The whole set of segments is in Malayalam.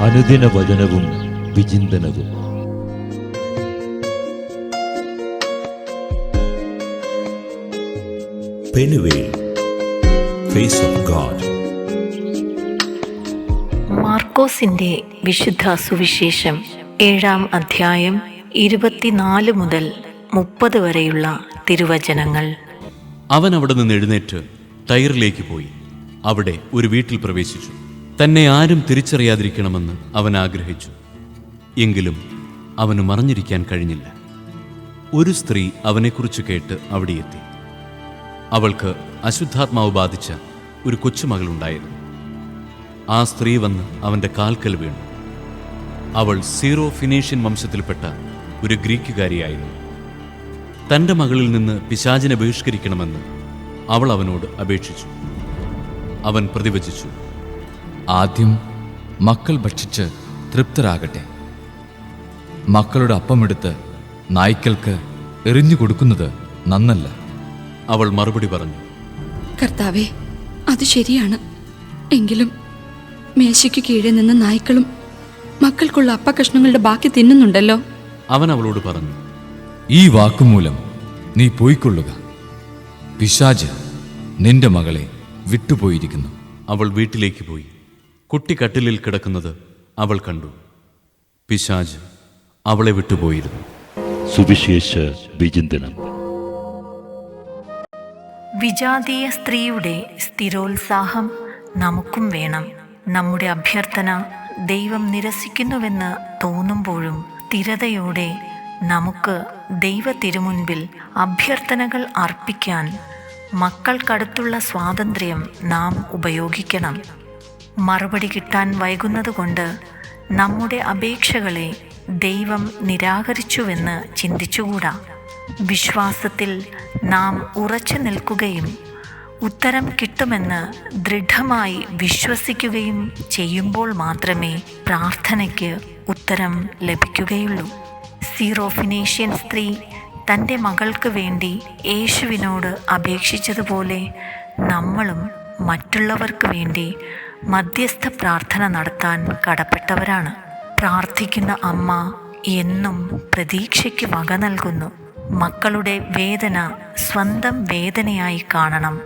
അനുദിന വചനവും വിചിന്തനവും. Penuel, face of God. മാർക്കോസിന്റെ വിശുദ്ധ സുവിശേഷം 7-ാം അധ്യായം 24 മുതൽ 30 വരെയുള്ള തിരുവചനങ്ങൾ. അവൻ അവിടെ നിന്ന് എഴുന്നേറ്റ് ടൈറിലേക്ക് പോയി അവിടെ ഒരു വീട്ടിൽ പ്രവേശിച്ചു. തന്നെ ആരും തിരിച്ചറിയാതിരിക്കണമെന്ന് അവൻ ആഗ്രഹിച്ചു. എങ്കിലും അവന് മറഞ്ഞിരിക്കാൻ കഴിഞ്ഞില്ല. ഒരു സ്ത്രീ അവനെക്കുറിച്ച് കേട്ട് അവിടെയെത്തി. അവൾക്ക് അശുദ്ധാത്മാവ് ബാധിച്ച ഒരു കൊച്ചുമകളുണ്ടായിരുന്നു. ആ സ്ത്രീ വന്ന് അവൻ്റെ കാൽക്കൽ വീണു. അവൾ സീറോ ഫിനീഷ്യൻ വംശത്തിൽപ്പെട്ട ഒരു ഗ്രീക്കുകാരിയായിരുന്നു. തൻ്റെ മകളിൽ നിന്ന് പിശാചിനെ ബഹിഷ്കരിക്കണമെന്ന് അവൾ അവനോട് അപേക്ഷിച്ചു. അവൻ പ്രതിവചിച്ചു, ആദ്യം മക്കൾ ഭക്ഷിച്ച് തൃപ്തരാകട്ടെ. മക്കളുടെ അപ്പമെടുത്ത് നായ്ക്കൾക്ക് എറിഞ്ഞു കൊടുക്കുന്നത് നന്നല്ല. അവൾ മറുപടി പറഞ്ഞു, കർത്താവേ, അത് ശരിയാണ്. എങ്കിലും മേശയ്ക്ക് കീഴെ നിന്ന് നായ്ക്കളും മക്കൾക്കുള്ള അപ്പകഷ്ണങ്ങളുടെ ബാക്കി തിന്നുന്നുണ്ടല്ലോ. അവൻ അവളോട് പറഞ്ഞു, ഈ വാക്കുമൂലം നീ പോയിക്കൊള്ളുക. പിശാച് നിന്റെ മകളെ വിട്ടുപോയിരിക്കുന്നു. അവൾ വീട്ടിലേക്ക് പോയി. കുട്ടി കട്ടിലിൽ കിടക്കുന്നത് അവൾ കണ്ടു. പിശാച് അവളെ വിട്ടുപോയിരുന്നു. സുവിശേഷ വിചിന്തനം. വിജാതീയ സ്ത്രീയുടെ സ്ഥിരോത്സാഹം നമുക്കും വേണം. നമ്മുടെ അഭ്യർത്ഥന ദൈവം നിരസിക്കുന്നുവെന്ന് തോന്നുമ്പോഴും സ്ഥിരതയോടെ നമുക്ക് ദൈവ തിരുമുൻപിൽ അഭ്യർത്ഥനകൾ അർപ്പിക്കാൻ മക്കൾക്കടുത്തുള്ള സ്വാതന്ത്ര്യം നാം ഉപയോഗിക്കണം. മറുപടി കിട്ടാൻ വൈകുന്നതുകൊണ്ട് നമ്മുടെ അപേക്ഷകളെ ദൈവം നിരാകരിച്ചുവെന്ന് ചിന്തിച്ചുകൂടാ. വിശ്വാസത്തിൽ നാം ഉറച്ചു നിൽക്കുകയും ഉത്തരം കിട്ടുമെന്ന് ദൃഢമായി വിശ്വസിക്കുകയും ചെയ്യുമ്പോൾ മാത്രമേ പ്രാർത്ഥനയ്ക്ക് ഉത്തരം ലഭിക്കുകയുള്ളൂ. സീറോ ഫിനീഷ്യൻ സ്ത്രീ തൻ്റെ മകൾക്ക് വേണ്ടി യേശുവിനോട് അപേക്ഷിച്ചതുപോലെ നമ്മളും മറ്റുള്ളവർക്ക് വേണ്ടി മധ്യസ്ഥ പ്രാർത്ഥന നടത്താൻ കടപ്പെട്ടവരാണ്. പ്രാർത്ഥിക്കുന്ന അമ്മ എന്നും പ്രതീക്ഷയ്ക്ക് വക നൽകുന്നു. മക്കളുടെ വേദന സ്വന്തം വേദനയായി കാണണം.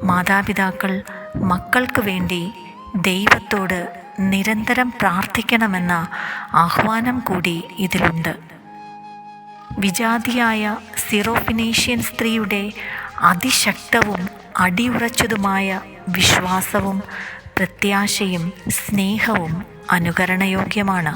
മാതാപിതാക്കൾ മക്കൾക്ക് വേണ്ടി ദൈവത്തോട് നിരന്തരം പ്രാർത്ഥിക്കണമെന്ന ആഹ്വാനം കൂടി ഇതിലുണ്ട്. വിജാതിയായ സിറോഫിനീഷ്യൻ സ്ത്രീയുടെ അതിശക്തവും അടിയുറച്ചതുമായ വിശ്വാസവും പ്രത്യാശയും സ്നേഹവും അനുകരണയോഗ്യമാണ്.